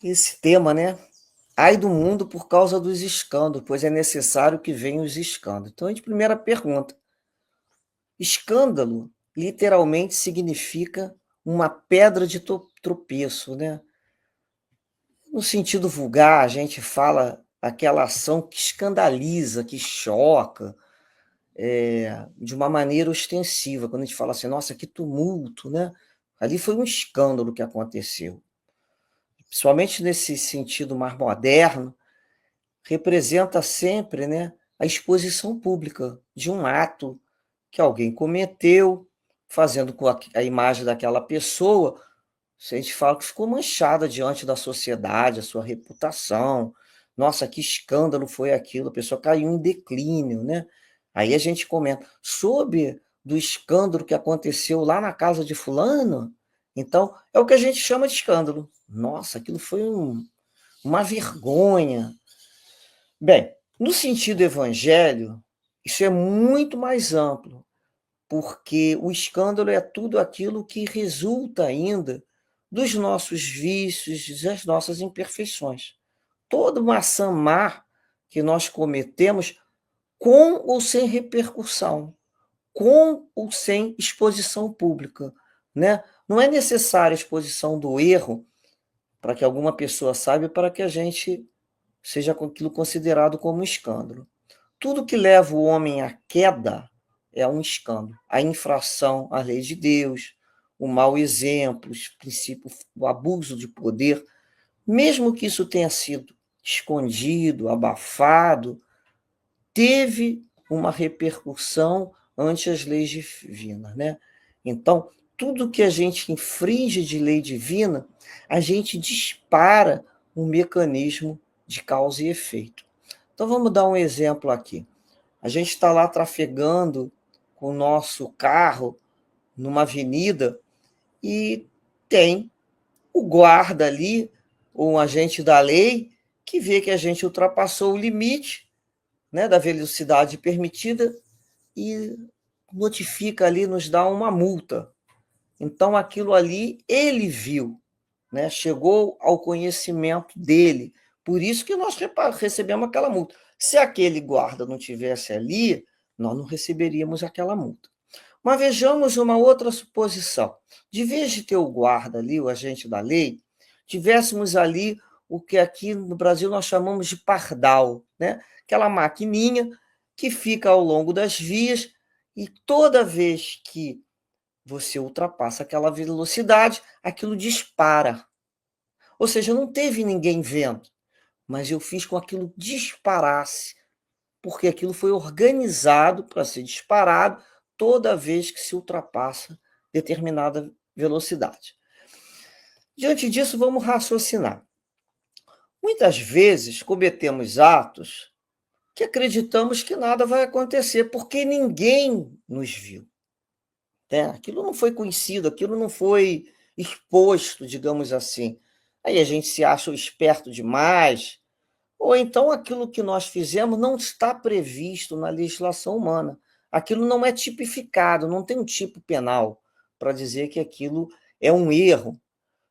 Esse tema, né? Ai do mundo por causa dos escândalos, pois é necessário que venham os escândalos. Então, a primeira pergunta: escândalo literalmente significa uma pedra de tropeço, né? No sentido vulgar, a gente fala aquela ação que escandaliza, que choca, de uma maneira ostensiva. Quando a gente fala assim, nossa, que tumulto, né? Ali foi um escândalo que aconteceu. Principalmente nesse sentido mais moderno, representa sempre, né, a exposição pública de um ato que alguém cometeu, fazendo com a imagem daquela pessoa, se a gente fala que ficou manchada diante da sociedade, a sua reputação. Nossa, que escândalo foi aquilo, a pessoa caiu em declínio, né? Aí a gente comenta, soube do escândalo que aconteceu lá na casa de fulano? Então, é o que a gente chama de escândalo. Nossa, aquilo foi uma vergonha. Bem, no sentido evangelho, isso é muito mais amplo, porque o escândalo é tudo aquilo que resulta ainda dos nossos vícios, das nossas imperfeições. Toda uma ação má que nós cometemos com ou sem repercussão, com ou sem exposição pública, né? Não é necessária a exposição do erro para que alguma pessoa saiba e para que a gente seja aquilo considerado como um escândalo. Tudo que leva o homem à queda é um escândalo. A infração à lei de Deus, o mau exemplo, os princípios, o abuso de poder, mesmo que isso tenha sido escondido, abafado, teve uma repercussão ante as leis divinas, né? Então, tudo que a gente infringe de lei divina, a gente dispara um mecanismo de causa e efeito. Então, vamos dar um exemplo aqui. A gente está lá trafegando com o nosso carro numa avenida e tem o guarda ali, ou um agente da lei, que vê que a gente ultrapassou o limite, né, da velocidade permitida e notifica ali, nos dá uma multa. Então, aquilo ali ele viu, né, chegou ao conhecimento dele. Por isso que nós recebemos aquela multa. Se aquele guarda não tivesse ali, nós não receberíamos aquela multa. Mas vejamos uma outra suposição. De vez de ter o guarda ali, o agente da lei, tivéssemos ali o que aqui no Brasil nós chamamos de pardal, né? Aquela maquininha que fica ao longo das vias e toda vez que você ultrapassa aquela velocidade, aquilo dispara. Ou seja, não teve ninguém vendo, mas eu fiz com que aquilo disparasse, porque aquilo foi organizado para ser disparado toda vez que se ultrapassa determinada velocidade. Diante disso, vamos raciocinar. Muitas vezes cometemos atos que acreditamos que nada vai acontecer, porque ninguém nos viu, né? Aquilo não foi conhecido, aquilo não foi exposto, digamos assim. Aí a gente se acha esperto demais, ou então aquilo que nós fizemos não está previsto na legislação humana. Aquilo não é tipificado, não tem um tipo penal para dizer que aquilo é um erro.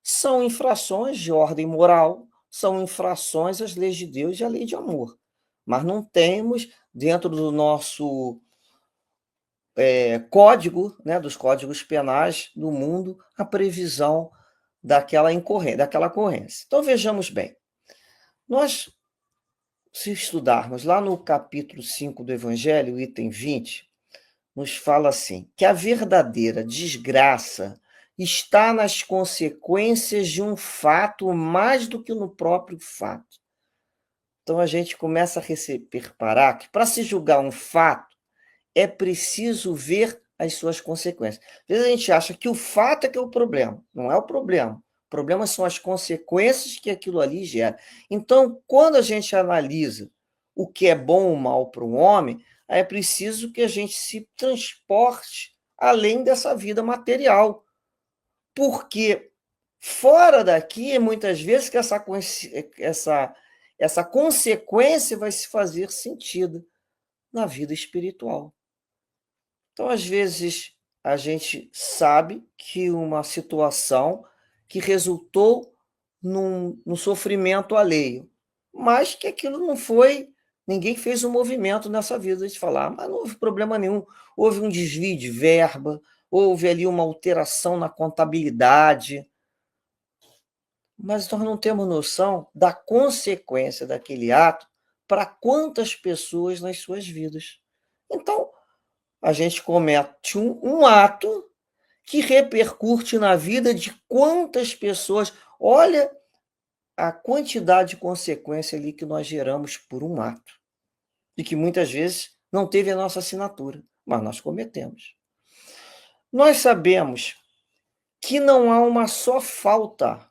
São infrações de ordem moral, são infrações às leis de Deus e à lei de amor. Mas não temos, dentro do nosso código, né, dos códigos penais do mundo, a previsão daquela ocorrência. Então vejamos bem. Nós, se estudarmos lá no capítulo 5 do Evangelho, item 20, nos fala assim: que a verdadeira desgraça está nas consequências de um fato mais do que no próprio fato. Então a gente começa a reparar que para se julgar um fato é preciso ver as suas consequências. Às vezes a gente acha que o fato é que é o problema. Não é o problema. O problema são as consequências que aquilo ali gera. Então, quando a gente analisa o que é bom ou mal para um homem, é preciso que a gente se transporte além dessa vida material. Porque fora daqui, muitas vezes, que essa consequência vai se fazer sentido na vida espiritual. Então, às vezes, a gente sabe que uma situação que resultou num sofrimento alheio, mas que aquilo não foi, ninguém fez um movimento nessa vida de falar: "Mas não houve problema nenhum, houve um desvio de verba, houve ali uma alteração na contabilidade", mas nós não temos noção da consequência daquele ato para quantas pessoas nas suas vidas. Então, a gente comete um ato que repercute na vida de quantas pessoas. Olha a quantidade de consequência ali que nós geramos por um ato, e que muitas vezes não teve a nossa assinatura, mas nós cometemos. Nós sabemos que não há uma só falta,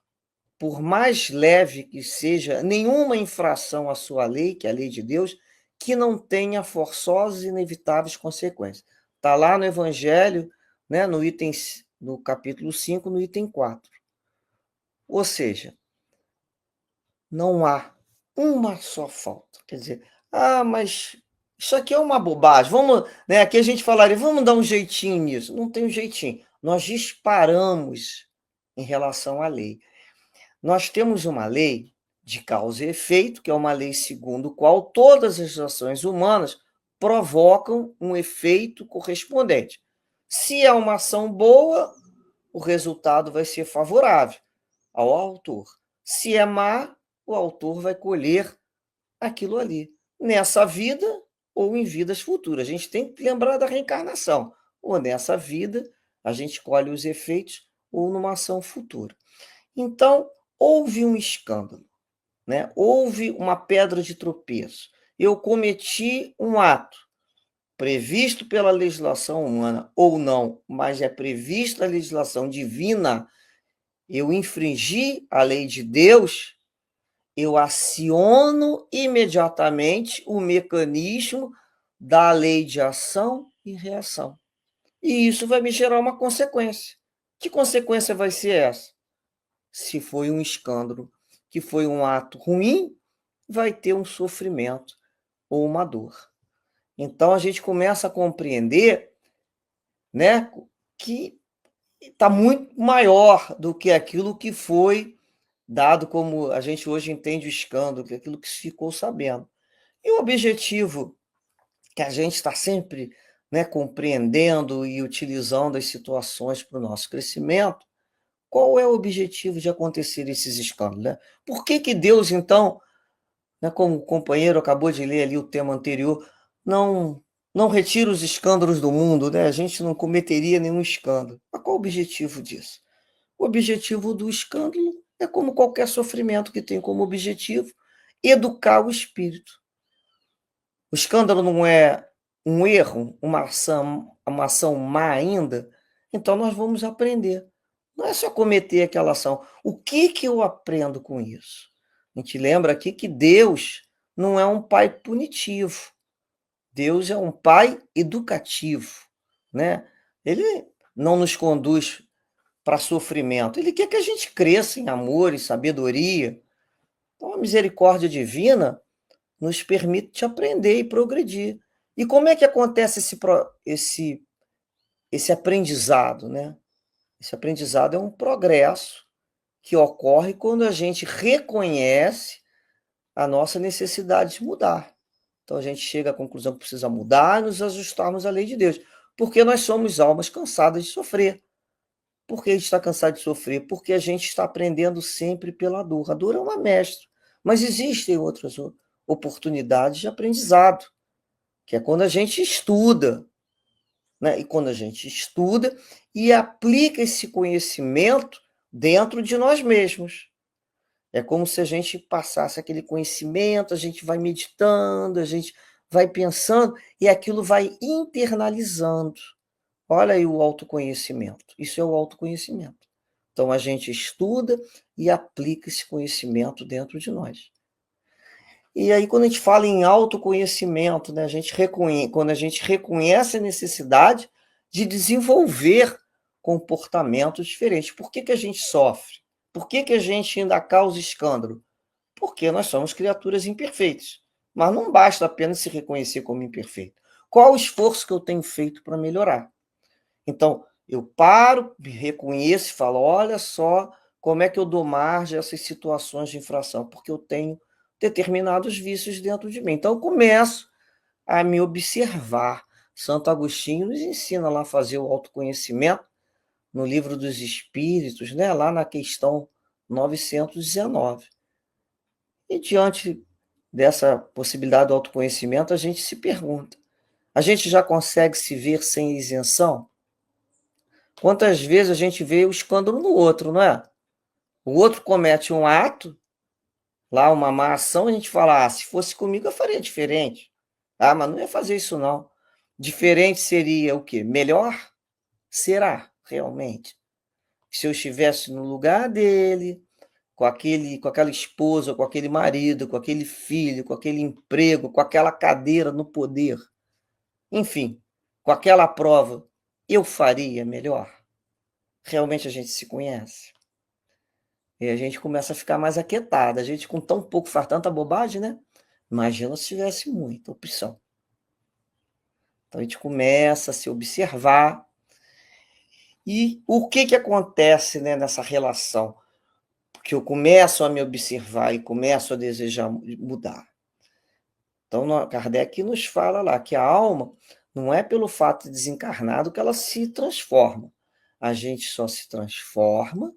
por mais leve que seja, nenhuma infração à sua lei, que é a lei de Deus, que não tenha forçosas e inevitáveis consequências. Está lá no Evangelho, né, no capítulo 5, no item 4. Ou seja, não há uma só falta. Quer dizer, mas isso aqui é uma bobagem. Vamos, né, aqui a gente falaria, vamos dar um jeitinho nisso. Não tem um jeitinho. Nós disparamos em relação à lei. Nós temos uma lei de causa e efeito, que é uma lei segundo a qual todas as ações humanas provocam um efeito correspondente. Se é uma ação boa, o resultado vai ser favorável ao autor. Se é má, o autor vai colher aquilo ali, nessa vida ou em vidas futuras. A gente tem que lembrar da reencarnação. Ou nessa vida, a gente colhe os efeitos, ou numa ação futura. Então, houve um escândalo, né? Houve uma pedra de tropeço. Eu cometi um ato previsto pela legislação humana ou não, mas é previsto na legislação divina. Eu infringi a lei de Deus, eu aciono imediatamente o mecanismo da lei de ação e reação. E isso vai me gerar uma consequência. Que consequência vai ser essa? Se foi um escândalo, que foi um ato ruim, vai ter um sofrimento ou uma dor. Então a gente começa a compreender, né, que está muito maior do que aquilo que foi dado, como a gente hoje entende o escândalo, que é aquilo que se ficou sabendo. E o objetivo que a gente está sempre, né, compreendendo e utilizando as situações para o nosso crescimento, qual é o objetivo de acontecer esses escândalos, né? Por que que Deus, então, né, como o companheiro acabou de ler ali o tema anterior, não não retira os escândalos do mundo, né? A gente não cometeria nenhum escândalo. Mas qual o objetivo disso? O objetivo do escândalo é como qualquer sofrimento que tem como objetivo educar o espírito. O escândalo não é um erro, uma ação má ainda, então nós vamos aprender. Não é só cometer aquela ação. O que que eu aprendo com isso? A gente lembra aqui que Deus não é um pai punitivo. Deus é um pai educativo, né? Ele não nos conduz para sofrimento. Ele quer que a gente cresça em amor e sabedoria. Então, a misericórdia divina nos permite aprender e progredir. E como é que acontece esse aprendizado, né? Esse aprendizado é um progresso que ocorre quando a gente reconhece a nossa necessidade de mudar. Então a gente chega à conclusão que precisa mudar e nos ajustarmos à lei de Deus, porque nós somos almas cansadas de sofrer. Por que a gente está cansado de sofrer? Porque a gente está aprendendo sempre pela dor. A dor é uma mestra, mas existem outras oportunidades de aprendizado, que é quando a gente estuda, né? E quando a gente estuda e aplica esse conhecimento dentro de nós mesmos. É como se a gente passasse aquele conhecimento, a gente vai meditando, a gente vai pensando e aquilo vai internalizando. Olha aí o autoconhecimento. Isso é o autoconhecimento. Então a gente estuda e aplica esse conhecimento dentro de nós. E aí, quando a gente fala em autoconhecimento, né, quando a gente reconhece a necessidade de desenvolver comportamentos diferentes. Por que que a gente sofre? Por que que a gente ainda causa escândalo? Porque nós somos criaturas imperfeitas. Mas não basta apenas se reconhecer como imperfeito. Qual o esforço que eu tenho feito para melhorar? Então, eu paro, me reconheço e falo: olha só Como é que eu dou margem a essas situações de infração? Porque eu tenho determinados vícios dentro de mim. Então, eu começo a me observar. Santo Agostinho nos ensina lá a fazer o autoconhecimento no Livro dos Espíritos, né? Lá na questão 919. E diante dessa possibilidade do autoconhecimento, a gente se pergunta: a gente já consegue se ver sem isenção? Quantas vezes a gente vê o escândalo no outro, não é? O outro comete um ato, lá uma má ação, a gente fala: se fosse comigo eu faria diferente. Mas não ia fazer isso não. Diferente seria o quê? Melhor? Será, realmente? Se eu estivesse no lugar dele, com aquela esposa, com aquele marido, com aquele filho, com aquele emprego, com aquela cadeira no poder, enfim, com aquela prova, eu faria melhor? Realmente a gente se conhece? E a gente começa a ficar mais aquietada. A gente, com tão pouco, faz tanta bobagem, né? Imagina se tivesse muita opção. Então a gente começa a se observar. E o que acontece, né, nessa relação? Porque eu começo a me observar e começo a desejar mudar. Então, Kardec nos fala lá que a alma não é pelo fato de desencarnado que ela se transforma. A gente só se transforma,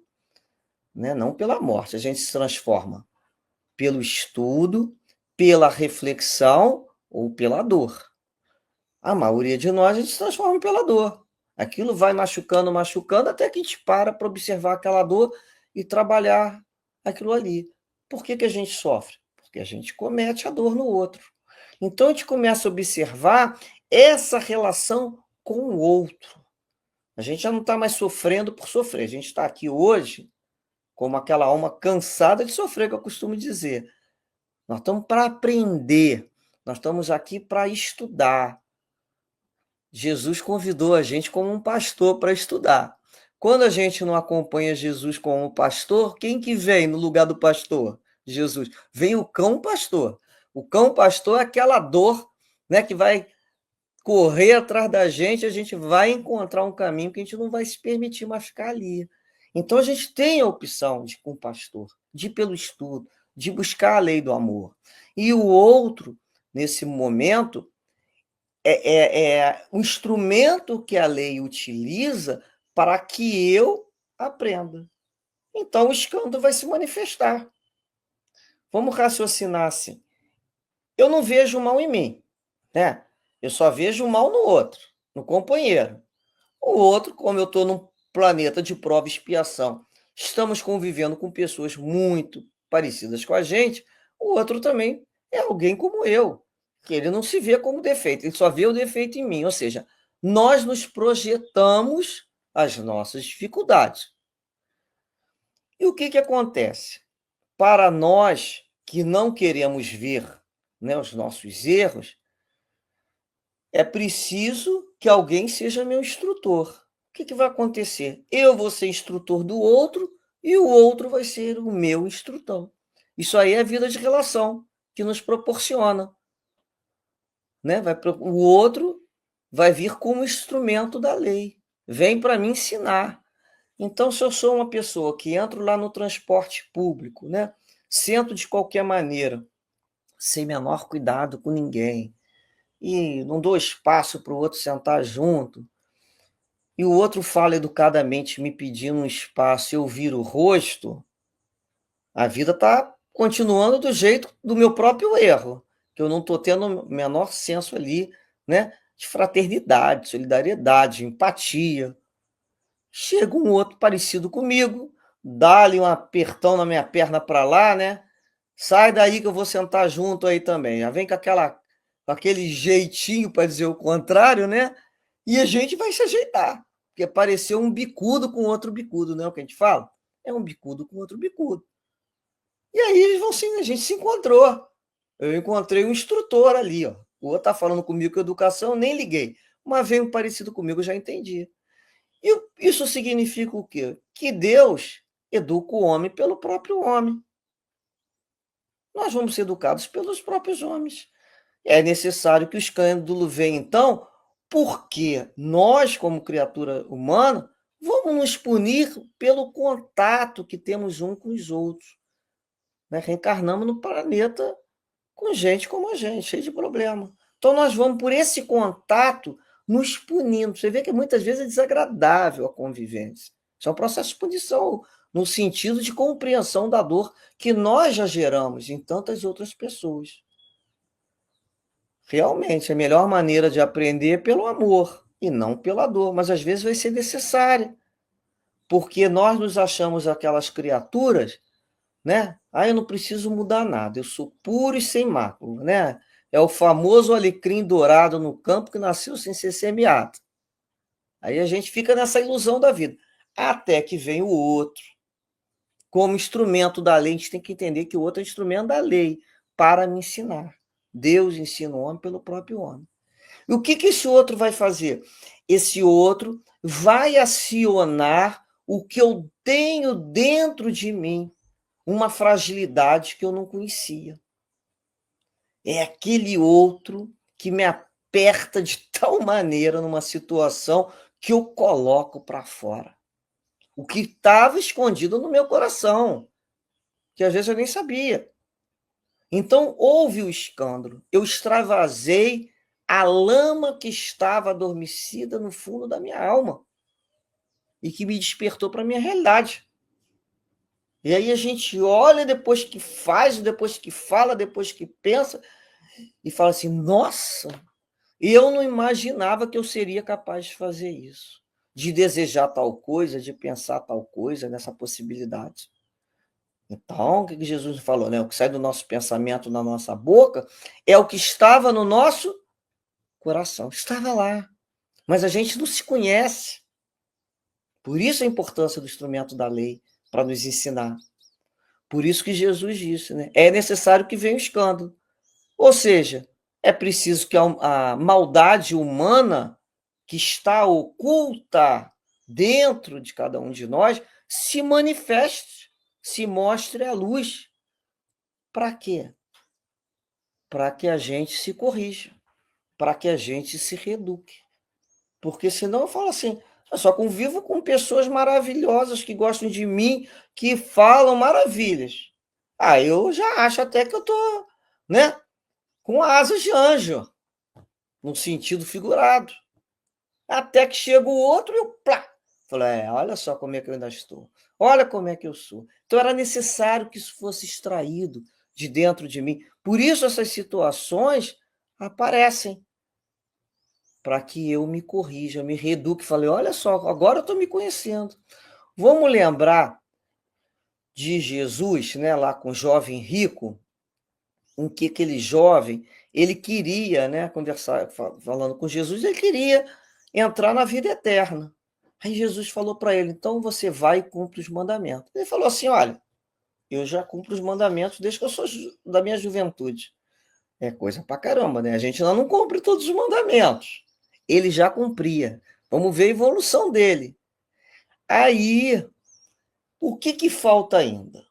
né, não pela morte, a gente se transforma pelo estudo, pela reflexão ou pela dor. A maioria de nós a gente se transforma pela dor. Aquilo vai machucando, machucando, até que a gente para observar aquela dor e trabalhar aquilo ali. Por que a gente sofre? Porque a gente comete a dor no outro. Então a gente começa a observar essa relação com o outro. A gente já não está mais sofrendo por sofrer. A gente está aqui hoje como aquela alma cansada de sofrer, que eu costumo dizer. Nós estamos para aprender. Nós estamos aqui para estudar. Jesus convidou a gente como um pastor para estudar. Quando a gente não acompanha Jesus como pastor, quem que vem no lugar do pastor? Jesus. Vem o cão pastor. O cão pastor é aquela dor, né, que vai correr atrás da gente, a gente vai encontrar um caminho que a gente não vai se permitir mais ficar ali. Então a gente tem a opção de ir com o pastor, de ir pelo estudo, de buscar a lei do amor. E o outro, nesse momento, é o instrumento que a lei utiliza para que eu aprenda. Então o escândalo vai se manifestar. Vamos raciocinar assim. Eu não vejo mal em mim, né? Eu só vejo mal no outro, no companheiro. O outro, como eu estou num planeta de prova e expiação, estamos convivendo com pessoas muito parecidas com a gente, o outro também é alguém como eu, que ele não se vê como defeito, ele só vê o defeito em mim. Ou seja, nós nos projetamos as nossas dificuldades. E o que acontece? Para nós que não queremos ver, né, os nossos erros, é preciso que alguém seja meu instrutor. O que vai acontecer? Eu vou ser instrutor do outro e o outro vai ser o meu instrutor. Isso aí é a vida de relação que nos proporciona, né? O outro vai vir como instrumento da lei, vem para me ensinar. Então, se eu sou uma pessoa que entro lá no transporte público, né, sento de qualquer maneira, sem menor cuidado com ninguém, e não dou espaço para o outro sentar junto, e o outro fala educadamente me pedindo um espaço e eu viro o rosto, a vida está continuando do jeito do meu próprio erro, que eu não estou tendo o menor senso ali, né, de fraternidade, solidariedade, empatia. Chega um outro parecido comigo, dá-lhe um apertão na minha perna para lá, né? Sai daí que eu vou sentar junto aí também. Já vem com aquele jeitinho para dizer o contrário, né? E a gente vai se ajeitar. Porque pareceu um bicudo com outro bicudo, não é o que a gente fala? É um bicudo com outro bicudo. E aí eles vão sim, a gente se encontrou. Eu encontrei um instrutor ali, ó. O outro tá falando comigo com educação, eu nem liguei. Mas veio um parecido comigo, eu já entendi. E isso significa o quê? Que Deus educa o homem pelo próprio homem. Nós vamos ser educados pelos próprios homens. É necessário que o escândalo venha, então, porque nós, como criatura humana, Vamos nos punir pelo contato que temos um com os outros, né? Reencarnamos no planeta com gente como a gente, cheio de problema. Então, nós vamos, por esse contato, nos punindo. Você vê que muitas vezes é desagradável a convivência. Isso é um processo de punição, no sentido de compreensão da dor que nós já geramos em tantas outras pessoas. Realmente, a melhor maneira de aprender é pelo amor e não pela dor, mas às vezes vai ser necessária, porque nós nos achamos aquelas criaturas, né? Ah, eu não preciso mudar nada, eu sou puro e sem mácula, né? É o famoso alecrim dourado no campo que nasceu sem ser semeado. Aí a gente fica nessa ilusão da vida, até que vem o outro. Como instrumento da lei, a gente tem que entender que o outro é instrumento da lei para me ensinar. Deus ensina o homem pelo próprio homem. E o que esse outro vai fazer? Esse outro vai acionar o que eu tenho dentro de mim, uma fragilidade que eu não conhecia. É aquele outro que me aperta de tal maneira numa situação que eu coloco para fora. O que estava escondido no meu coração, que às vezes eu nem sabia. Então houve o escândalo. Eu extravasei a lama que estava adormecida no fundo da minha alma e que me despertou para a minha realidade. E aí a gente olha depois que faz, depois que fala, depois que pensa, e fala assim: nossa, eu não imaginava que eu seria capaz de fazer isso, de desejar tal coisa, de pensar tal coisa, nessa possibilidade. Então, o que Jesus falou, né? O que sai do nosso pensamento na nossa boca é o que estava no nosso coração. Estava lá, mas a gente não se conhece. Por isso a importância do instrumento da lei, para nos ensinar. Por isso que Jesus disse, né? É necessário que venha o escândalo. Ou seja, é preciso que a maldade humana que está oculta dentro de cada um de nós se manifeste, se mostre à luz. Para quê? Para que a gente se corrija, para que a gente se reeduque. Porque senão eu falo assim, eu só convivo com pessoas maravilhosas que gostam de mim, que falam maravilhas. Ah, eu já acho até que eu tô, né, com asas de anjo, no sentido figurado. Até que chega o outro e eu plá. Falei, olha só como é que eu ainda estou. Olha como é que eu sou. Então era necessário que isso fosse extraído de dentro de mim. Por isso essas situações aparecem, para que eu me corrija, me reeduque. Falei, olha só, agora eu estou me conhecendo. Vamos lembrar de Jesus, né, lá com o jovem rico, em que aquele jovem, ele queria, né, conversar, falando com Jesus, ele queria entrar na vida eterna. Aí Jesus falou para ele, então você vai e cumpre os mandamentos. Ele falou assim, olha, eu já cumpro os mandamentos desde que eu sou da minha juventude. É coisa pra caramba, né? A gente ainda não cumpre todos os mandamentos. Ele já cumpria. Vamos ver a evolução dele. Aí, o que falta ainda?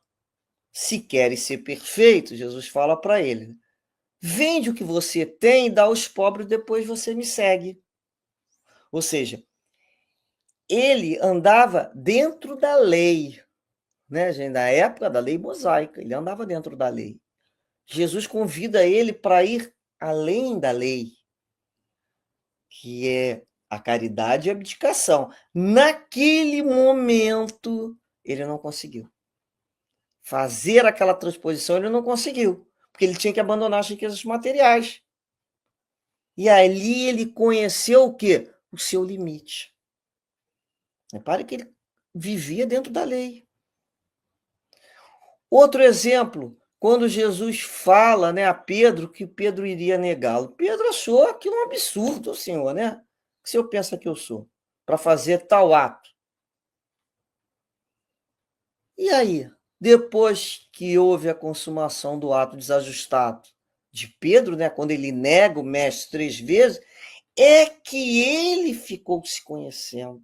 Se queres ser perfeito, Jesus fala para ele, vende o que você tem e dá aos pobres, depois você me segue. Ou seja, ele andava dentro da lei, né, gente? Na época da lei mosaica, ele andava dentro da lei. Jesus convida ele para ir além da lei, que é a caridade e a abdicação. Naquele momento, ele não conseguiu fazer aquela transposição, ele não conseguiu, porque ele tinha que abandonar as riquezas materiais. E ali ele conheceu o quê? O seu limite. Repare que ele vivia dentro da lei. Outro exemplo, quando Jesus fala, né, a Pedro que Pedro iria negá-lo. Pedro achou aquilo um absurdo, Senhor, né? O que o Senhor pensa que eu sou? Para fazer tal ato. E aí, depois que houve a consumação do ato desajustado de Pedro, né, quando ele nega o mestre 3 vezes, é que ele ficou se conhecendo.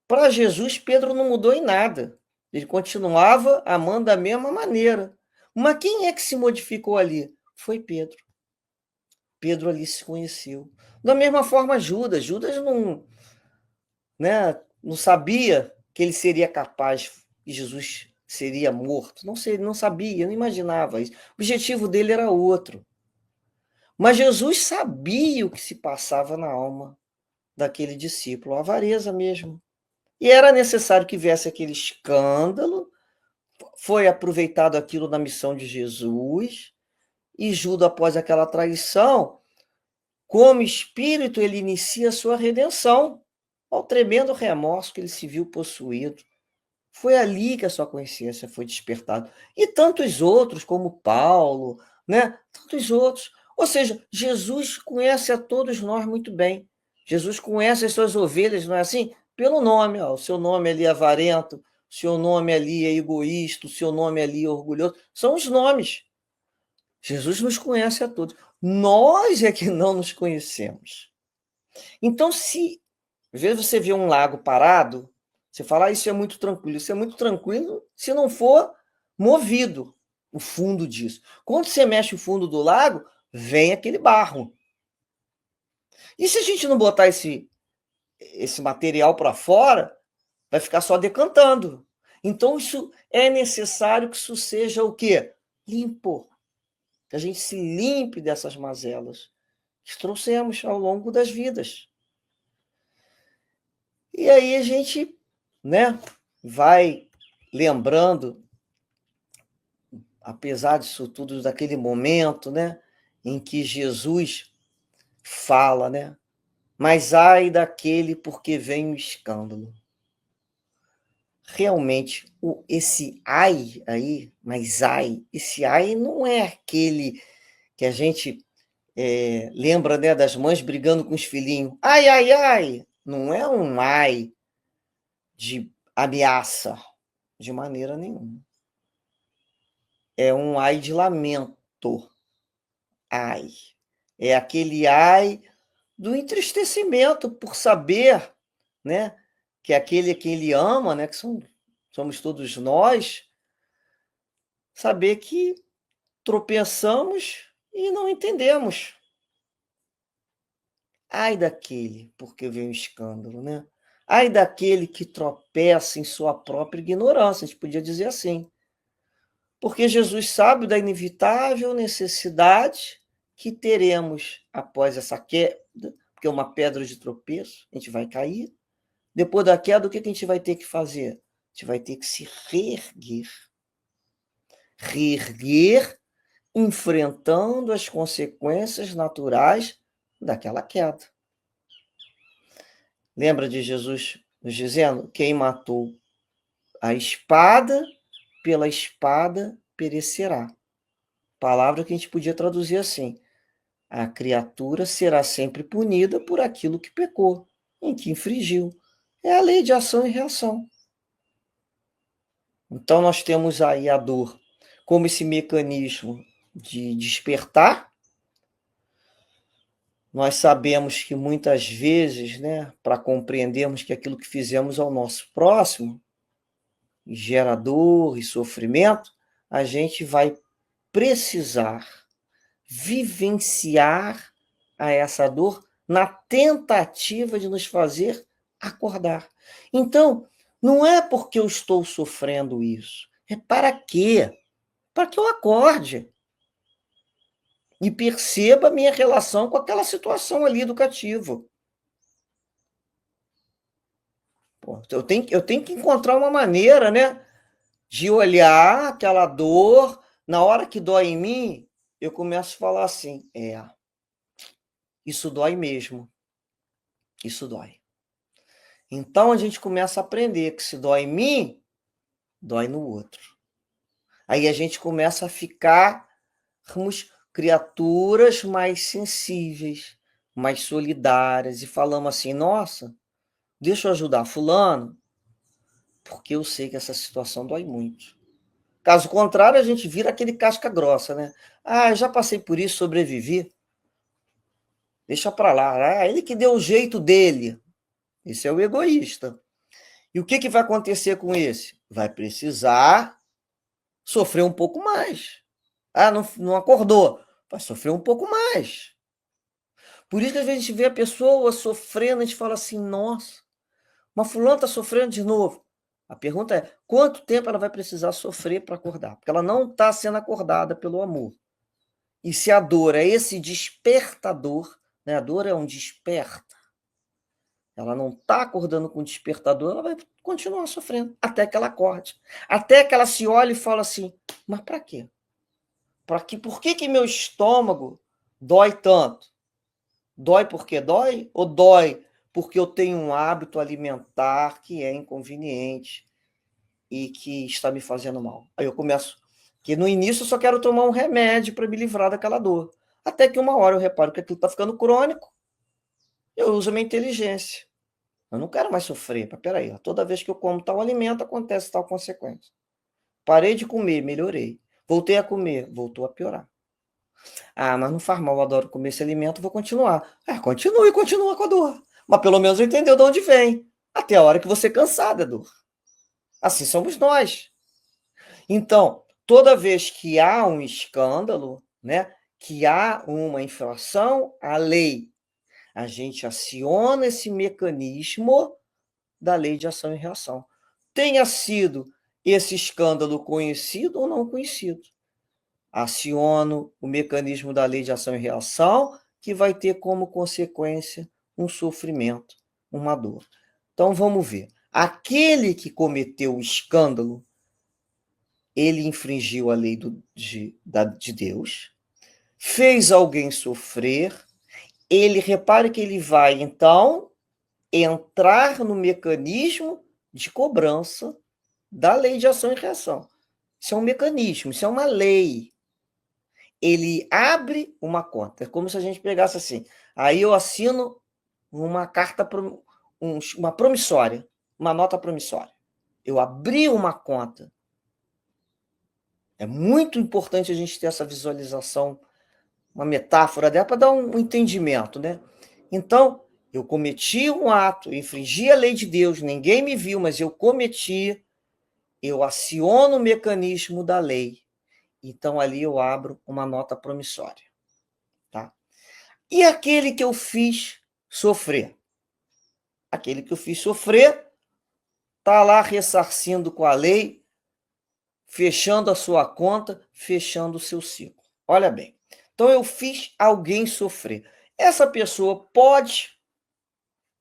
Para Jesus, Pedro não mudou em nada. Ele continuava amando da mesma maneira. Mas quem é que se modificou ali? Foi Pedro. Pedro ali se conheceu. Da mesma forma, Judas. Judas não, né? Não sabia que ele seria capaz, que Jesus seria morto. Não sei, não sabia, não imaginava isso. O objetivo dele era outro. Mas Jesus sabia o que se passava na alma daquele discípulo, a avareza mesmo. E era necessário que viesse aquele escândalo, foi aproveitado aquilo na missão de Jesus, e Judas, após aquela traição, como espírito, ele inicia a sua redenção, ao tremendo remorso que ele se viu possuído. Foi ali que a sua consciência foi despertada. E tantos outros, como Paulo, né? Tantos outros. Ou seja, Jesus conhece a todos nós muito bem. Jesus conhece as suas ovelhas, não é assim? Pelo nome. Ó, o seu nome ali é avarento, o seu nome ali é egoísta, o seu nome ali é orgulhoso. São os nomes. Jesus nos conhece a todos. Nós é que não nos conhecemos. Então, se às vezes você vê um lago parado, você fala, isso é muito tranquilo. Isso é muito tranquilo se não for movido o fundo disso. Quando você mexe o fundo do lago, vem aquele barro. E se a gente não botar esse material para fora, vai ficar só decantando. Então, isso é necessário que isso seja o quê? Limpo. Que a gente se limpe dessas mazelas que trouxemos ao longo das vidas. E aí a gente, né, vai lembrando, apesar disso tudo, daquele momento, né, em que Jesus fala, né, mas ai daquele porque vem o escândalo. Realmente, esse ai aí, mas ai, esse ai não é aquele que a gente lembra, né, das mães brigando com os filhinhos. Ai, ai, ai. Não é um ai de ameaça, de maneira nenhuma. É um ai de lamento. Ai. É aquele ai do entristecimento por saber, né, que aquele a quem ele ama, né, que somos todos nós, saber que tropeçamos e não entendemos. Ai daquele, porque vem um escândalo, né? Ai daquele que tropeça em sua própria ignorância, a gente podia dizer assim. Porque Jesus sabe da inevitável necessidade que teremos após essa queda, porque é uma pedra de tropeço, a gente vai cair. Depois da queda, o que a gente vai ter que fazer? A gente vai ter que se reerguer. Reerguer, enfrentando as consequências naturais daquela queda. Lembra de Jesus nos dizendo: quem matou a espada, pela espada perecerá. Palavra que a gente podia traduzir assim: a criatura será sempre punida por aquilo que pecou, em que infringiu. É a lei de ação e reação. Então, nós temos aí a dor como esse mecanismo de despertar. Nós sabemos que muitas vezes, né, para compreendermos que aquilo que fizemos ao nosso próximo gera dor e sofrimento, a gente vai precisar vivenciar a essa dor na tentativa de nos fazer acordar. Então, não é porque eu estou sofrendo isso, é para quê? Para que eu acorde e perceba a minha relação com aquela situação ali educativa. Pô, eu tenho que encontrar uma maneira, né, de olhar aquela dor. Na hora que dói em mim, eu começo a falar assim: isso dói mesmo, isso dói. Então a gente começa a aprender que se dói em mim, dói no outro. Aí a gente começa a ficarmos criaturas mais sensíveis, mais solidárias, e falamos assim: nossa, deixa eu ajudar fulano, porque eu sei que essa situação dói muito. Caso contrário, a gente vira aquele casca grossa, né? Ah, eu já passei por isso, sobrevivi. Deixa para lá. Ah, ele que deu o jeito dele. Esse é o egoísta. E o que vai acontecer com esse? Vai precisar sofrer um pouco mais. Ah, não acordou. Vai sofrer um pouco mais. Por isso que às vezes a gente vê a pessoa sofrendo, a gente fala assim: nossa, Mas fulano está sofrendo de novo. A pergunta é, quanto tempo ela vai precisar sofrer para acordar? Porque ela não está sendo acordada pelo amor. E se a dor é esse despertador, né? A dor é um desperta. Ela não está acordando com o despertador, ela vai continuar sofrendo até que ela acorde. Até que ela se olhe e fale assim, mas para quê? Por que meu estômago dói tanto? Dói porque dói? Ou dói porque eu tenho um hábito alimentar que é inconveniente e que está me fazendo mal? Aí eu começo, que no início eu só quero tomar um remédio para me livrar daquela dor. Até que uma hora eu reparo que aquilo está ficando crônico, eu uso a minha inteligência. Eu não quero mais sofrer. Mas peraí, toda vez que eu como tal alimento, acontece tal consequência. Parei de comer, melhorei. Voltei a comer, voltou a piorar. Ah, mas não faz mal, eu adoro comer esse alimento, vou continuar. Continua com a dor. Mas pelo menos entendeu de onde vem. Até a hora que você cansar da dor. Assim somos nós. Então, toda vez que há um escândalo, né, que há uma infração à lei, a gente aciona esse mecanismo da lei de ação e reação. Tenha sido esse escândalo conhecido ou não conhecido. Aciono o mecanismo da lei de ação e reação, que vai ter como consequência um sofrimento, uma dor. Então vamos ver. Aquele que cometeu o escândalo, ele infringiu a lei de Deus, fez alguém sofrer, repare que ele vai, então, entrar no mecanismo de cobrança da lei de ação e reação. Isso é um mecanismo, isso é uma lei. Ele abre uma conta. É como se a gente pegasse assim. Aí eu assino uma carta, uma promissória, uma nota promissória. Eu abri uma conta. É muito importante a gente ter essa visualização, uma metáfora dela para dar um entendimento, né? Então, eu cometi um ato, infringi a lei de Deus, ninguém me viu, mas eu cometi, eu aciono o mecanismo da lei. Então, ali eu abro uma nota promissória. Tá? E aquele que eu fiz sofrer? Aquele que eu fiz sofrer está lá ressarcindo com a lei, fechando a sua conta, fechando o seu ciclo. Olha bem. Então, eu fiz alguém sofrer. Essa pessoa pode,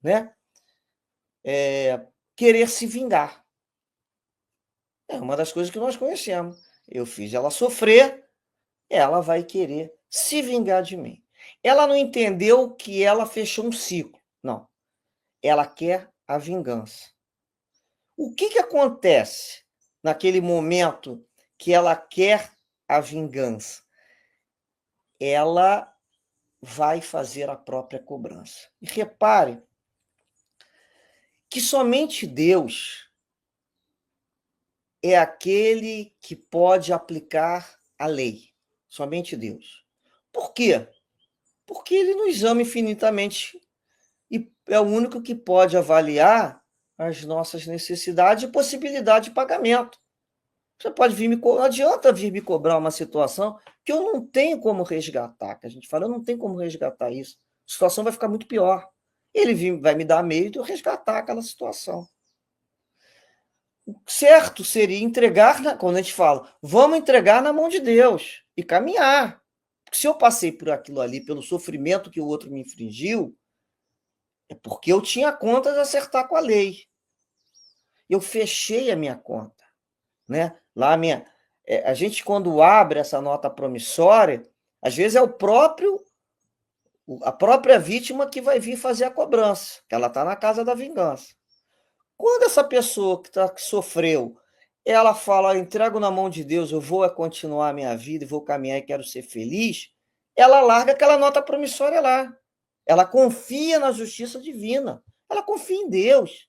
né, querer se vingar. É uma das coisas que nós conhecemos. Eu fiz ela sofrer, ela vai querer se vingar de mim. Ela não entendeu que ela fechou um ciclo. Não. Ela quer a vingança. O que acontece naquele momento que ela quer a vingança? Ela vai fazer a própria cobrança. E repare que somente Deus é aquele que pode aplicar a lei. Somente Deus. Por quê? Porque ele nos ama infinitamente e é o único que pode avaliar as nossas necessidades e possibilidade de pagamento. Você pode vir não adianta vir me cobrar uma situação que eu não tenho como resgatar, que a gente fala, eu não tenho como resgatar isso. A situação vai ficar muito pior. Ele vai me dar meio de eu resgatar aquela situação. O certo seria entregar, quando a gente fala, vamos entregar na mão de Deus e caminhar. Porque se eu passei por aquilo ali, pelo sofrimento que o outro me infringiu, é porque eu tinha contas a acertar com a lei. Eu fechei a minha conta. Né? Lá a gente, quando abre essa nota promissória, às vezes é a própria vítima que vai vir fazer a cobrança, que ela está na casa da vingança. Quando essa pessoa que sofreu, ela fala, entrego na mão de Deus, eu vou continuar a minha vida, vou caminhar e quero ser feliz, ela larga aquela nota promissória lá. Ela confia na justiça divina. Ela confia em Deus.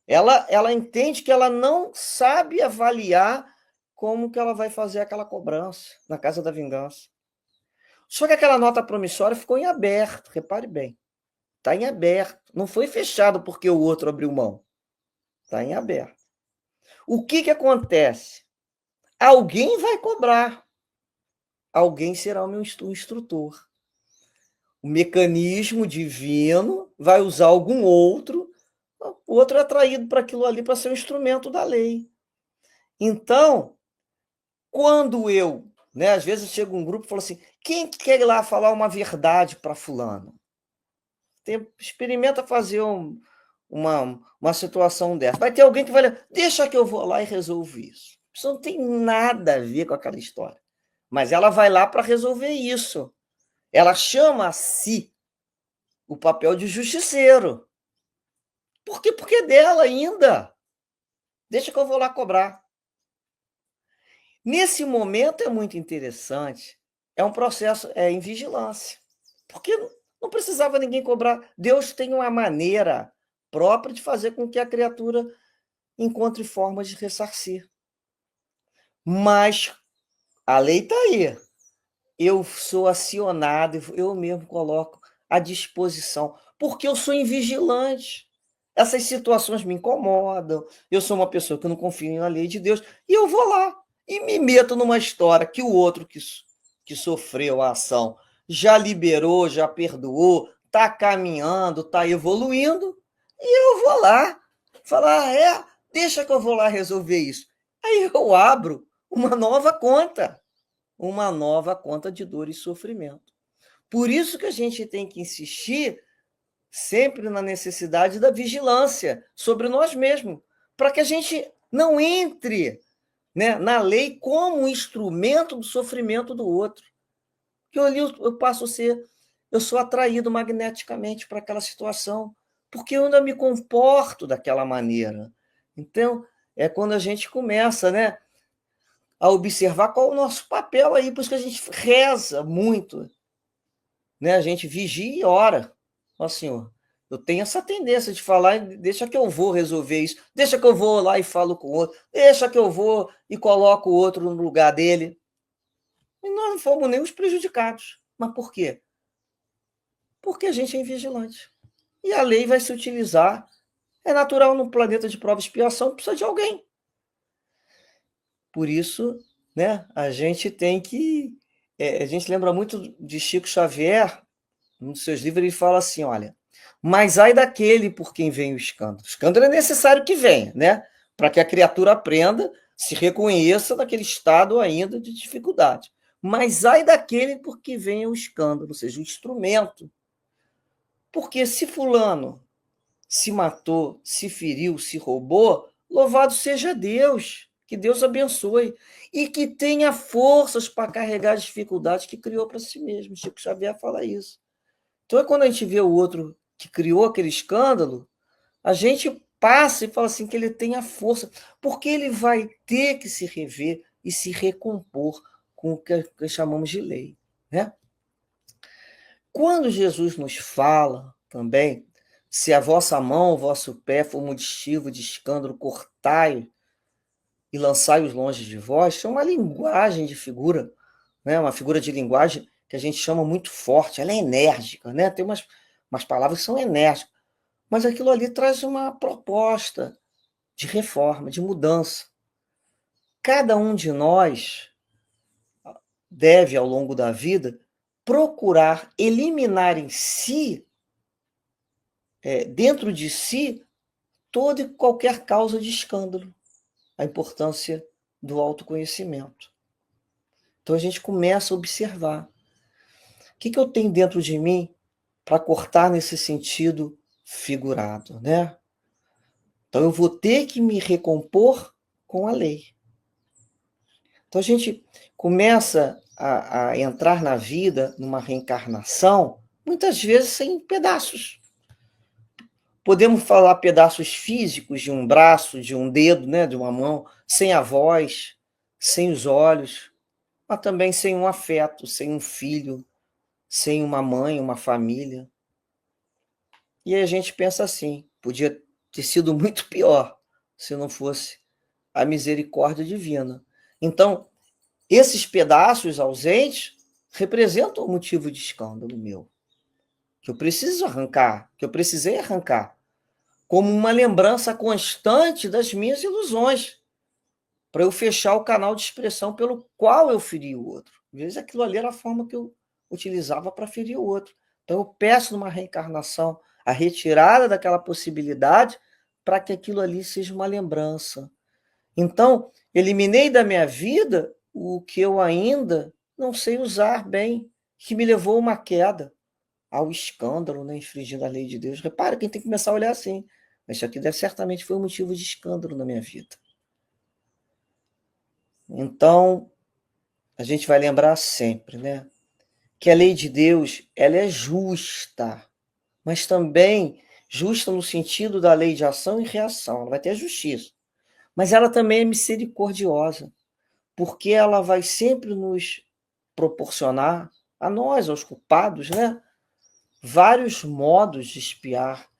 Ela entende que ela não sabe avaliar como que ela vai fazer aquela cobrança na casa da vingança. Só que aquela nota promissória ficou em aberto, repare bem. Está em aberto. Não foi fechado porque o outro abriu mão. Está em aberto. O que acontece? Alguém vai cobrar. Alguém será o meu instrutor. O mecanismo divino vai usar algum outro O outro é atraído para aquilo ali para ser um instrumento da lei. Então, quando eu, né, às vezes chega um grupo e fala assim: quem quer ir lá falar uma verdade para fulano? Experimenta fazer uma situação dessa. Vai ter alguém que vai dizer, deixa que eu vou lá e resolvo isso. Isso não tem nada a ver com aquela história. Mas ela vai lá para resolver isso. Ela chama a si o papel de justiceiro. Por quê? Porque é dela ainda. Deixa que eu vou lá cobrar. Nesse momento é muito interessante. É um processo em vigilância. Porque não precisava ninguém cobrar. Deus tem uma maneira própria de fazer com que a criatura encontre formas de ressarcir. Mas a lei está aí. Eu sou acionado, eu mesmo coloco à disposição, porque eu sou invigilante. Essas situações me incomodam, eu sou uma pessoa que não confio na lei de Deus, e eu vou lá e me meto numa história que o outro que sofreu a ação já liberou, já perdoou, está caminhando, está evoluindo, e eu vou lá falar, deixa que eu vou lá resolver isso. Aí eu abro uma nova conta de dor e sofrimento. Por isso que a gente tem que insistir sempre na necessidade da vigilância sobre nós mesmos, para que a gente não entre, né, na lei como um instrumento do sofrimento do outro. Que eu passo a ser, eu sou atraído magneticamente para aquela situação, porque eu ainda me comporto daquela maneira. Então, é quando a gente começa, né, a observar qual é o nosso papel aí, por isso que a gente reza muito, né? A gente vigia e ora. Ó Senhor, eu tenho essa tendência de falar, deixa que eu vou resolver isso, deixa que eu vou lá e falo com o outro, deixa que eu vou e coloco o outro no lugar dele. E nós não fomos nem os prejudicados. Mas por quê? Porque a gente é invigilante. E a lei vai se utilizar. É natural no planeta de prova e expiação, precisa de alguém. Por isso, né, a gente tem que. A gente lembra muito de Chico Xavier, num dos seus livros, ele fala assim: olha, mas ai daquele por quem vem o escândalo. O escândalo é necessário que venha, né? Para que a criatura aprenda, se reconheça naquele estado ainda de dificuldade. Mas ai daquele por quem vem o escândalo, ou seja, o instrumento. Porque se fulano se matou, se feriu, se roubou, louvado seja Deus, que Deus abençoe e que tenha forças para carregar as dificuldades que criou para si mesmo. Chico Xavier fala isso. Então, é quando a gente vê o outro que criou aquele escândalo, a gente passa e fala assim que ele tem a força, porque ele vai ter que se rever e se recompor com o que chamamos de lei, né? Quando Jesus nos fala também, se a vossa mão, o vosso pé for motivo de escândalo, cortai e lançai-os longe de vós, é uma linguagem de figura, né? Uma figura de linguagem que a gente chama muito forte, ela é enérgica, né? Tem umas palavras que são enérgicas, mas aquilo ali traz uma proposta de reforma, de mudança. Cada um de nós deve, ao longo da vida, procurar eliminar em si, dentro de si, toda e qualquer causa de escândalo, a importância do autoconhecimento. Então a gente começa a observar o que eu tenho dentro de mim para cortar nesse sentido figurado, né? Então eu vou ter que me recompor com a lei. Então a gente começa a entrar na vida numa reencarnação, muitas vezes sem pedaços. Podemos falar pedaços físicos de um braço, de um dedo, né, de uma mão, sem a voz, sem os olhos, mas também sem um afeto, sem um filho, sem uma mãe, uma família. E a gente pensa assim, podia ter sido muito pior se não fosse a misericórdia divina. Então, esses pedaços ausentes representam um motivo de escândalo meu, que eu preciso arrancar, que eu precisei arrancar, como uma lembrança constante das minhas ilusões, para eu fechar o canal de expressão pelo qual eu feri o outro. Às vezes aquilo ali era a forma que eu utilizava para ferir o outro. Então eu peço numa reencarnação a retirada daquela possibilidade para que aquilo ali seja uma lembrança. Então, eliminei da minha vida o que eu ainda não sei usar bem, que me levou a uma queda, ao escândalo, né, infringindo a lei de Deus. Repara, quem tem que começar a olhar assim. Isso aqui certamente foi um motivo de escândalo na minha vida. Então, a gente vai lembrar sempre, né, que a lei de Deus, ela é justa, mas também justa no sentido da lei de ação e reação. Ela vai ter a justiça, mas ela também é misericordiosa, porque ela vai sempre nos proporcionar, a nós, aos culpados, né, vários modos de expiar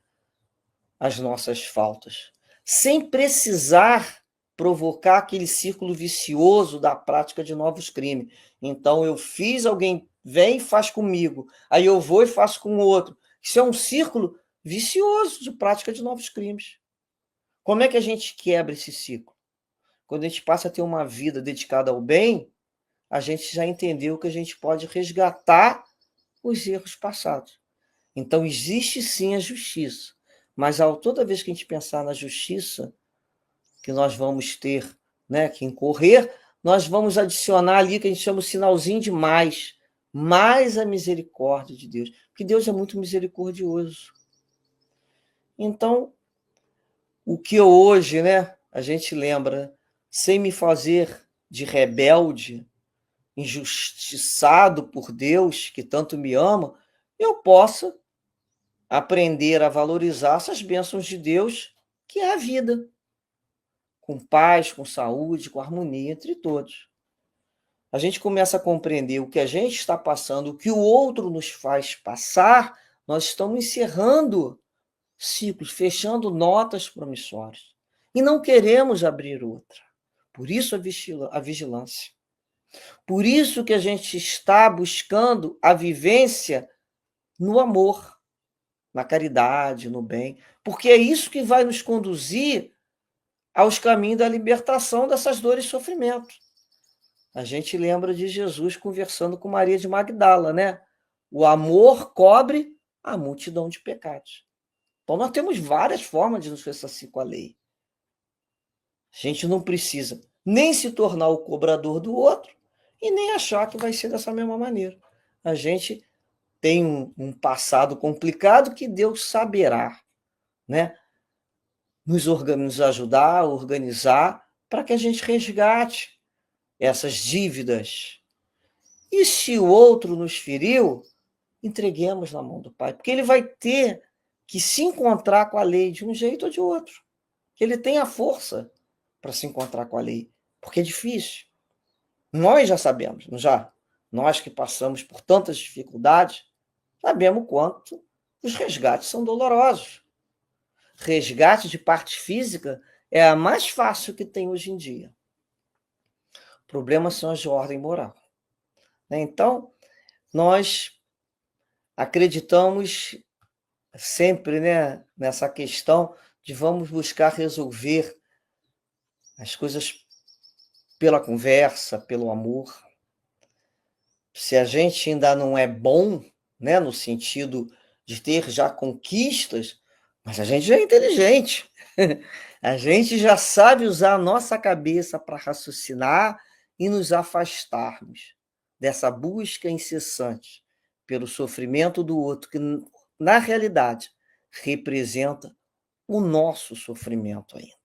as nossas faltas, sem precisar provocar aquele círculo vicioso da prática de novos crimes. Então, eu fiz, alguém vem e faz comigo, aí eu vou e faço com o outro. Isso é um círculo vicioso de prática de novos crimes. Como é que a gente quebra esse ciclo? Quando a gente passa a ter uma vida dedicada ao bem, a gente já entendeu que a gente pode resgatar os erros passados. Então, existe sim a justiça, mas toda vez que a gente pensar na justiça que nós vamos ter, né, que incorrer, nós vamos adicionar ali que a gente chama o sinalzinho de mais a misericórdia de Deus, porque Deus é muito misericordioso. Então, o que hoje, né, a gente lembra, sem me fazer de rebelde, injustiçado por Deus, que tanto me ama, eu possa aprender a valorizar essas bênçãos de Deus, que é a vida, com paz, com saúde, com harmonia entre todos. A gente começa a compreender o que a gente está passando, o que o outro nos faz passar, nós estamos encerrando ciclos, fechando notas promissórias. E não queremos abrir outra. Por isso a vigilância. Por isso que a gente está buscando a vivência no amor, na caridade, no bem, porque é isso que vai nos conduzir aos caminhos da libertação dessas dores e sofrimentos. A gente lembra de Jesus conversando com Maria de Magdala, né? O amor cobre a multidão de pecados. Então, nós temos várias formas de nos ressarcir com a lei. A gente não precisa nem se tornar o cobrador do outro e nem achar que vai ser dessa mesma maneira. A gente tem um passado complicado que Deus saberá, né, nos ajudar a organizar para que a gente resgate essas dívidas. E se o outro nos feriu, entreguemos na mão do Pai, porque ele vai ter que se encontrar com a lei de um jeito ou de outro. Ele tem a força para se encontrar com a lei, porque é difícil. Nós já sabemos, não já? Nós que passamos por tantas dificuldades, sabemos quanto os resgates são dolorosos. Resgate de parte física é a mais fácil que tem hoje em dia. O problema são as de ordem moral. Então, nós acreditamos sempre, né, nessa questão de vamos buscar resolver as coisas pela conversa, pelo amor. Se a gente ainda não é bom, né, no sentido de ter já conquistas, mas a gente já é inteligente. A gente já sabe usar a nossa cabeça para raciocinar e nos afastarmos dessa busca incessante pelo sofrimento do outro, que na realidade representa o nosso sofrimento ainda.